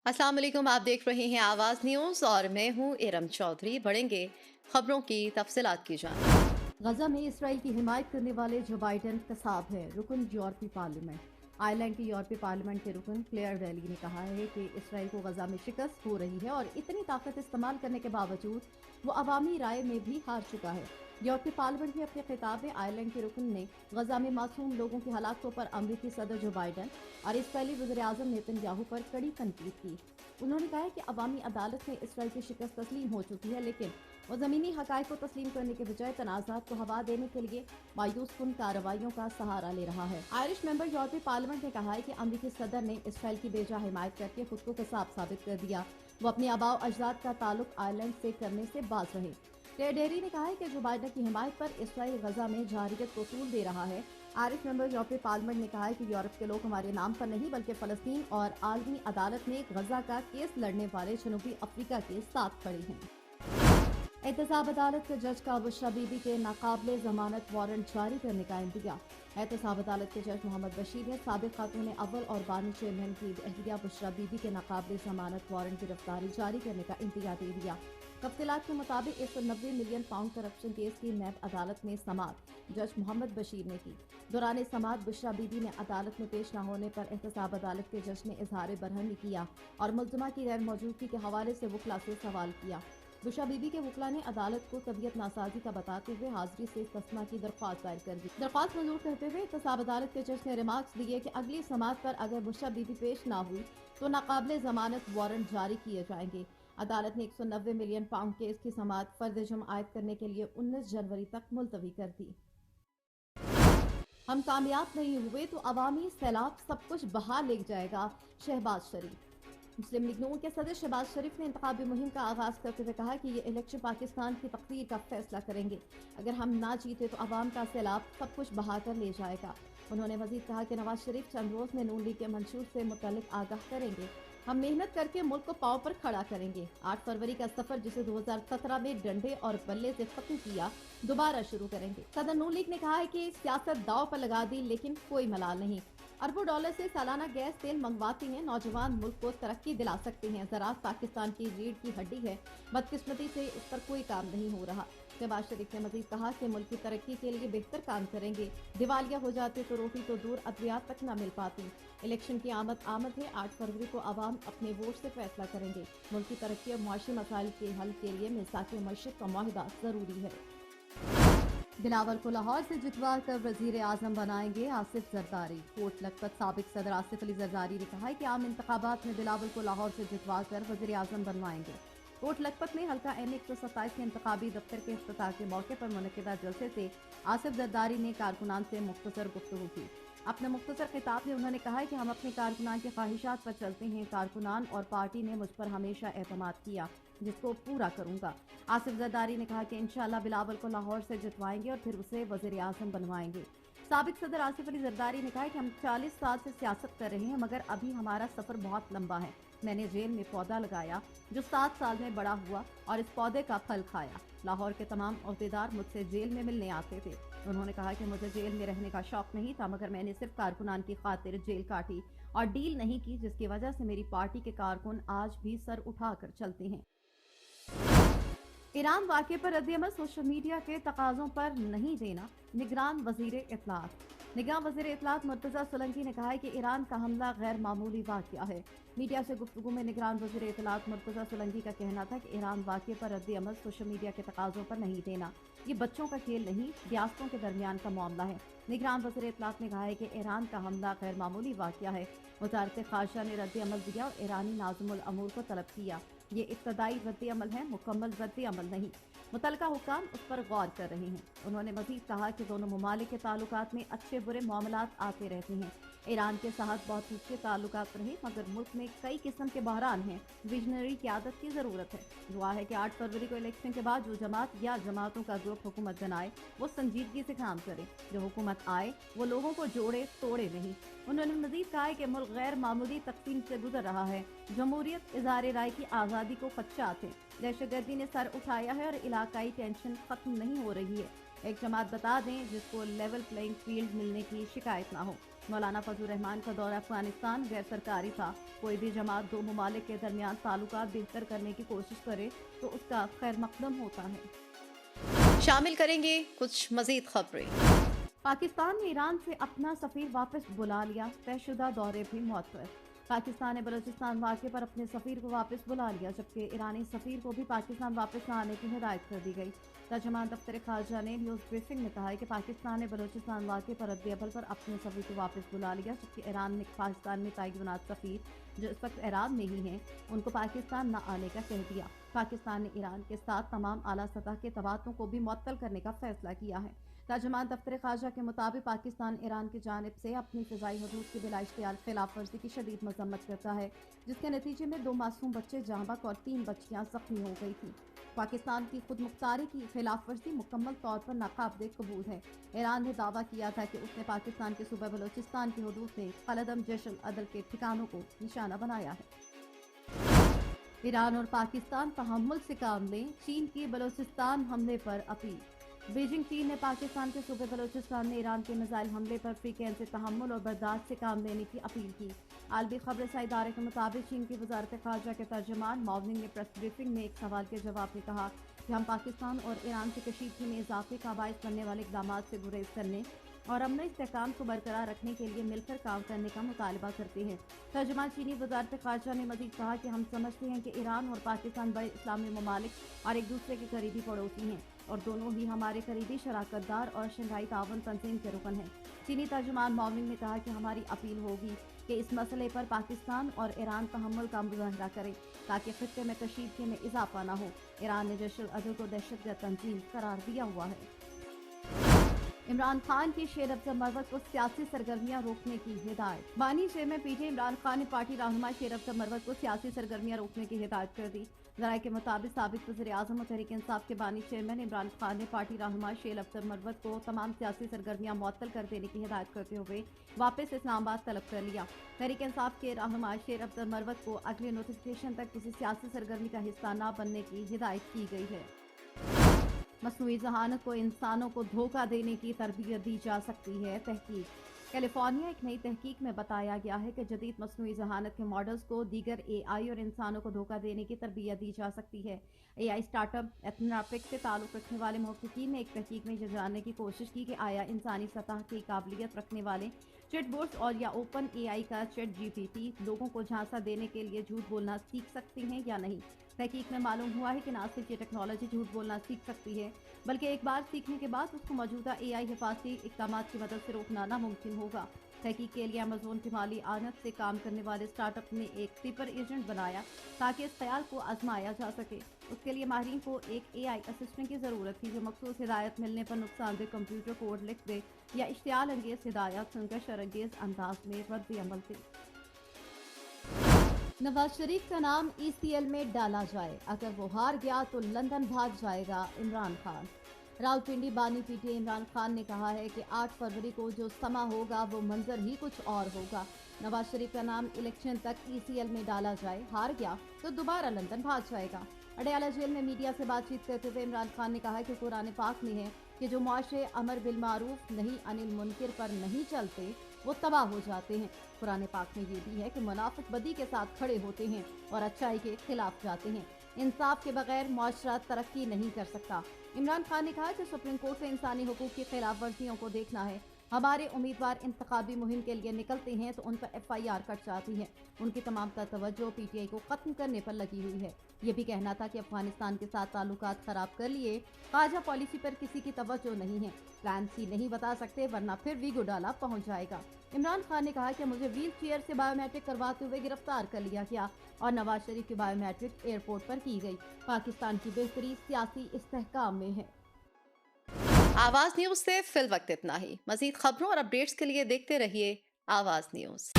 अस्सलाम वालेकुम। आप देख रहे हैं आवाज़ न्यूज़ और मैं हूँ इरम चौधरी। बढ़ेंगे खबरों की तफसीलात की जान। गजा में इसराइल की हिमायत करने वाले जो बाइडन कसाब हैं, रुकन यूरोपीय पार्लियामेंट। आयरलैंड के यूरोपीय पार्लियामेंट के रुकन क्लेयर डेली ने कहा है कि इसराइल को गजा में शिकस्त हो रही है और इतनी ताकत इस्तेमाल करने के बावजूद वो अवामी राय में भी हार चुका है। यूरोपीय पार्लियामेंट में अपने खिताब में आयरलैंड के रुकन ने गजा में मासूम लोगों की हलाकतों पर अमरीकी सदर जो बाइडन और इसराइली वज़ीर-ए-आज़म नेतन्याहू पर कड़ी तनकीद की। उन्होंने कहा है कि अवामी अदालत में इसराइल की शिकस्त तस्लीम हो चुकी है, लेकिन वो ज़मीनी हक़ाइक़ को तस्लीम करने के बजाय तनाज़ात को हवा देने के लिए मायूस कुन कार्रवाइयों का सहारा ले रहा है। आयरिश मेंबर यूरोपीय पार्लियामेंट ने कहा है कि अमरीकी सदर ने इसराइल की बेजा हिमायत करके खुद को कसाब साबित कर दिया। वो अपने आबाओ अजदाद का ताल्लुक आयरलैंड से करने से बाज रहे। डेरी ने कहा है कि जो बाइडन की हिमायत पर इसराइल गजा में जारियत को तूल दे रहा है। आरिश मेंबर यूरोपीय पार्लियामेंट ने कहा है कि यूरोप के लोग हमारे नाम पर नहीं बल्कि फ़लस्तीन और आलमी अदालत में गजा का केस लड़ने वाले जनूबी अफ्रीका के साथ खड़े हैं। एहतसाब अदालत के जज का बुशरा बीबी के नाकाबिले जमानत वारंट जारी करने का इंतजाम। एहतसाब अदालत के जज मोहम्मद बशीर ने साबिक खातून अव्वल और बानी चेयरमैन की अहलिया बुशरा बीबी के नाकाबिले जमानत वारंट गिरफ्तारी जारी करने का इंतजाम दे दिया। तफसीलात के मुताबिक 190 मिलियन पाउंड करप्शन केस की नैब अदालत में समाअत जज मोहम्मद बशीर ने की। दौरान समाअत बुशरा बीबी ने अदालत में पेश न होने पर एहतसाब अदालत के जज ने इजहार बरहमी किया और मुल्ज़िमा की गैर मौजूदगी के हवाले से वकला से सवाल किया। बुशरा बीबी के वकला ने अदालत को तबीयत नासाजी का बताते हुए हाजिरी से इस्तिस्ना की दरख्वास्त दायर कर दी। दरख्वास्त मंजूर करते हुए एहतसाब अदालत के जज ने रिमार्क्स दिए कि अगली समाअत पर अगर बुशरा बीबी पेश ना हुई तो नाकाबिले जमानत वारंट जारी किए जाएंगे। अदालत ने 190 मिलियन पाउंड केस की समाअत फर्द जुर्म आयद करने के लिए 19 जनवरी तक मुलतवी कर दी। हम कामयाब नहीं हुए तो अवामी सैलाब सब कुछ बहा ले जाएगा, शहबाज शरीफ। मुस्लिम लीग नून के सदर शहबाज शरीफ ने इंतखाबी मुहिम का आगाज करते हुए कहा कि ये इलेक्शन पाकिस्तान की तकदीर का फैसला करेंगे। अगर हम ना जीते तो अवाम का सैलाब सब कुछ बहा कर ले जाएगा। उन्होंने मजीद कहा कि नवाज शरीफ चंद रोज में नून लीग के मंशूर से मुतल्लिक आगाह करेंगे। हम मेहनत करके मुल्क को पांव पर खड़ा करेंगे। 8 फरवरी का सफर जिसे 2017 में डंडे और बल्ले से खत्म किया, दोबारा शुरू करेंगे। सदर नून लीग ने कहा है कि सियासत दाव पर लगा दी, लेकिन कोई मलाल नहीं। अरबों डॉलर से सालाना गैस तेल मंगवाती हैं, नौजवान मुल्क को तरक्की दिला सकते हैं। ज़राअत पाकिस्तान की रीढ़ की हड्डी है, बदकिस्मती से इस पर कोई काम नहीं हो रहा। शहबाज शरीफ ने मजीद कहा कि मुल्क की तरक्की के लिए बेहतर काम करेंगे। दिवालिया हो जाते तो रोटी तो दूर अद्वियात तक न मिल पाती। इलेक्शन की आमद है, 8 फरवरी को आवाम अपने वोट से फैसला करेंगे। मुल्क की तरक्की और मुआशी मसाइल के हल के लिए मिसाक मशरक़ का मुआहिदा जरूरी है। बिलावल को लाहौर से जितवा कर वजीर आजम बनाएंगे आसिफ जरदारी। कोट लखपत साबिक सदर आसिफ अली जरदारी ने कहा है कि आम इंतखाबात में बिलावल को लाहौर से जितवा कर वजीर आजम बनवाएंगे। कोट लखपत में हल्का एम 127 के इंतखाबी दफ्तर के इफ्तिताह के मौके पर मुनक़िदा जलसे से आसिफ जरदारी ने कारकुनान से मुख्तसर गुफ्तगू की। अपने मुख्तसर खिताब में उन्होंने कहा है कि हम अपने कारकुनान की ख्वाहिशात पर चलते हैं। कारकुनान और पार्टी ने मुझ पर हमेशा एतमाद किया, जिसको पूरा करूंगा। आसिफ जरदारी ने कहा कि इंशाअल्लाह बिलावल को लाहौर से जितवाएंगे और फिर उसे वज़ीर आज़म बनवाएंगे। साबिक सदर आसिफ अली जरदारी ने कहा कि हम 40 साल से सियासत कर रहे हैं, मगर अभी हमारा सफर बहुत लंबा है। मैंने जेल में पौधा लगाया जो 7 साल में बड़ा हुआ और इस पौधे का फल खाया। लाहौर के तमाम अहदेदार मुझसे जेल में मिलने आते थे। उन्होंने कहा कि मुझे जेल में रहने का शौक नहीं था, मगर मैंने सिर्फ कारकुनान की खातिर जेल काटी और डील नहीं की, जिसकी वजह से मेरी पार्टी के कारकुन आज भी सर उठाकर चलते हैं। ईरान वाक़े पर रद्द-ए-अमल सोशल मीडिया के तकाज़ों पर नहीं देना, निगरान वज़ीर इत्तलात। निगरान वज़ीर इत्तलात मुर्तज़ा सोलंकी ने कहा है कि ईरान का हमला गैर मामूली वाक़या है। मीडिया से गुफ्तगू में निगरान वज़ीर इत्तलात मुर्तज़ा सोलंकी का कहना था कि ईरान वाक़े पर रद्द-ए-अमल सोशल मीडिया के तकाज़ों पर नहीं देना, ये बच्चों का खेल नहीं, रियासतों के दरमियान का मामला है। निगरान वज़ीर इत्तलात ने कहा है कि ईरान का हमला गैर मामूली वाक़या है। वज़ारत ख़ारजा ने रद्द-ए-अमल दिया और ईरानी नाज़िमुल अमूर को तलब किया। ये इब्तदाई रद्द-ए-अमल है, मुकम्मल रद्द-ए-अमल नहीं। मुतल्लिका हुक्काम उस पर गौर कर रहे हैं। उन्होंने मजीद कहा कि दोनों ममालिक के ताल्लुकात में अच्छे बुरे मामलात आते रहते हैं। ईरान के साथ बहुत ऊंचे ताल्लुकात रहे, मगर मुल्क में कई किस्म के बहरान हैं। विजनरी क़यादत की ज़रूरत है। दुआ है कि 8 फरवरी को इलेक्शन के बाद जो जमात या जमातों का ग्रुप हुकूमत बनाए वो संजीदगी से काम करे। जो हुकूमत आए वो लोगों को जोड़े तोड़े नहीं। उन्होंने मजीद कहा है कि मुल्क गैर मामूली तकसीम से गुजर रहा है। जमहूरियत, इज़हार राय की आज़ादी को खदशात है। दहशतगर्दी ने सर उठाया है और इलाकाई टेंशन खत्म नहीं हो रही है। एक जमात बता दें जिसको लेवल प्लेइंग फील्ड मिलने की शिकायत ना हो। मौलाना फजल रहमान का दौरा अफगानिस्तान गैर सरकारी था। कोई भी जमात दो ममालिक के दरमियान ताल्लुकात बेहतर करने की कोशिश करे तो उसका खैर मकदम होता है। शामिल करेंगे कुछ मजीद खबरें। पाकिस्तान ने ईरान से अपना सफीर वापस बुला लिया, तयशुदा दौरे भी मुअत्तल। पाकिस्तान ने बलूचिस्तान वाक़े पर अपने सफीर को वापस बुला लिया, जबकि ईरानी सफीर को भी पाकिस्तान वापस न आने की हिदायत कर दी गई। तर्जुमान दफ्तर खारजा ने न्यूज़ ब्रीफिंग में कहा है कि पाकिस्तान ने बलूचिस्तान वाक़े पर रद्द-ए-अमल पर अपने सफीर को वापस बुला लिया, जबकि ईरान ने पाकिस्तान में तैनात सफीर जो इस वक्त ईरान में ही हैं उनको पाकिस्तान न आने का कह दिया। पाकिस्तान ने ईरान के साथ तमाम आला सतह के तबादलों को भी मुअत्तल करने का फैसला किया है। तर्जुमान दफ्तर खारजा के मुताबिक पाकिस्तान ईरान की जानिब से अपनी फ़िज़ाई हदूद की बिला इख्तियार खिलाफ वर्जी की शदीद मजम्मत करता है, जिसके नतीजे में 2 मासूम बच्चे जहाँ बहक और 3 बच्चियाँ जख्मी हो गई थी। पाकिस्तान की खुद मुख्तारी की खिलाफ वर्जी मुकम्मल तौर पर नाकाबिल कबूल है। ईरान ने दावा किया था कि उसने पाकिस्तान के सूबे बलूचिस्तान की हदूद में कलदम जैशल अदल के ठिकानों को निशाना बनाया है। ईरान और पाकिस्तान तहम्मुल से काम लें, चीन की बलूचिस्तान हमले पर अपील। बीजिंग चीन ने पाकिस्तान के सूबे बलूचिस्तान में ईरान के मिसाइल हमले पर फ्रीकैन से तहम्मुल और बर्दाश्त से काम लेने की अपील की। आलमी खबरसां इदारे के मुताबिक चीन की वजारत खारजा के तर्जुमान मॉर्निंग ने प्रेस ब्रीफिंग में एक सवाल के जवाब में कहा कि हम पाकिस्तान और ईरान की कशीदगी में इजाफे का बायस बनने वाले इक़दाम से गुरेज करने और अमन इस्तेहकाम को बरकरार रखने के लिए मिलकर काम करने का मुतालबा करते हैं। तर्जुमान चीनी वजारत खारजा ने मजीद कहा कि हम समझते हैं कि ईरान और पाकिस्तान बड़े इस्लामी ममालिक और एक दूसरे के करीबी पड़ोसी हैं और दोनों ही हमारे करीबी शराकतदार और शंघाई ताउन तंजीम के रुकन हैं। चीनी तर्जुमान मॉर्निंग ने कहा कि हमारी अपील होगी कि इस मसले पर पाकिस्तान और ईरान तहम्मुल का मुजाहरा करें ताकि खित्ते में कशीदगी में इजाफा न हो। ईरान ने जैश अल अदल को दहशतगर्द तंजीम करार दिया हुआ है। इमरान खान की शेर अफजल मरवत को सियासी सरगर्मियां रोकने की हिदायत। बानी चेयरमैन पीटीआई इमरान खान ने पार्टी रहनुमा शेर अफजल मरवत को सियासी सरगर्मियां रोकने की हिदायत कर दी। ज़राए के मुताबिक साबिक वज़ीर-ए-आज़म और तहरीक इंसाफ के बानी चेयरमैन इमरान खान ने पार्टी रहनुमा शेर अफजल मरवत को तमाम सियासी सरगर्मियां मुअत्तल कर देने की हिदायत करते हुए वापस इस्लामाबाद तलब कर लिया। तहरीक इंसाफ के रहनुमा शेर अफजल मरवत को अगले नोटिफिकेशन तक किसी सियासी सरगर्मी का हिस्सा न बनने की हिदायत की गई है। मसनूई ज़हानत को इंसानों को धोखा देने की तरबियत दी जा सकती है। तहकीक। कैलिफोर्निया एक नई तहकीक में बताया गया है कि जदीद मसनूई ज़हानत के मॉडल्स को दीगर AI और इंसानों को धोखा देने की तरबियत दी जा सकती है। AI स्टार्टअप एथनोपिक से ताल्लुक़ रखने वाले मुहक्किकीन ने एक तहकीक में ये जानने की कोशिश की कि आया इंसानी सतह की काबिलियत रखने वाले चैटबॉट्स और या ओपन AI का ChatGPT लोगों को झांसा देने के लिए झूठ बोलना सीख सकते हैं या नहीं। तहकीक में मालूम हुआ है कि न सिर्फ ये टेक्नोलॉजी झूठ बोलना सीख सकती है, बल्कि एक बार सीखने के बाद उसको मौजूदा AI हिफाजती इक़दाम की मदद से रोकना नामुमकिन होगा। तहकीक के लिए अमेज़न की माली आनत से काम करने वाले स्टार्टअप ने एक स्लीपर एजेंट बनाया ताकि इस ख्याल को आजमाया जा सके। उसके लिए माहिरीन को एक AI असिस्टेंट की ज़रूरत थी जो मखसूस हिदायत मिलने पर नुकसानदेह कंप्यूटर कोड लिख दे या इश्तियाल अंगेज़ हिदायत सुनकर शरअंगेज़ अंदाज में रद्द-ए-अमल दे। नवाज शरीफ का नाम ECL में डाला जाए, अगर वो हार गया तो लंदन भाग जाएगा इमरान खान। रावलपिंडी बानी पीटीआई इमरान खान ने कहा है कि 8 फरवरी को जो समा होगा वो मंजर ही कुछ और होगा। नवाज शरीफ का नाम इलेक्शन तक ECL में डाला जाए, हार गया तो दोबारा लंदन भाग जाएगा। अडयाला जेल में मीडिया से बातचीत करते हुए इमरान खान ने कहा कि कुरान पाक में है कि जो मुआशरे अमर बिल मारूफ नहीं अनिल मुनकिर पर नहीं चलते वो तबाह हो जाते हैं। कुरान पाक में ये भी है कि मुनाफिक बदी के साथ खड़े होते हैं और अच्छाई के खिलाफ जाते हैं। इंसाफ के बगैर मुआशरा तरक्की नहीं कर सकता। इमरान खान ने कहा कि सुप्रीम कोर्ट से इंसानी हुकूक की खिलाफ वर्जियों को देखना है। हमारे उम्मीदवार इंतखाबी मुहिम के लिए निकलते हैं तो उन पर FIR कट जाती है। उनकी तमाम तवज्जो PTI को खत्म करने पर लगी हुई है। ये भी कहना था कि अफगानिस्तान के साथ ताल्लुकात खराब कर लिए, खारजा पॉलिसी पर किसी की तवज्जो नहीं है। प्लान C नहीं बता सकते वरना फिर वीगोडाला पहुंच जाएगा। इमरान खान ने कहा कि मुझे व्हील चेयर से बायोमेट्रिक करवाते हुए गिरफ्तार कर लिया गया और नवाज शरीफ की बायोमेट्रिक एयरपोर्ट पर की गई। पाकिस्तान की बेहतरी सियासी इस्तेहकाम में है। आवाज न्यूज से फिल वक्त इतना ही। मजीद खबरों और अपडेट्स के लिए देखते रहिए आवाज न्यूज।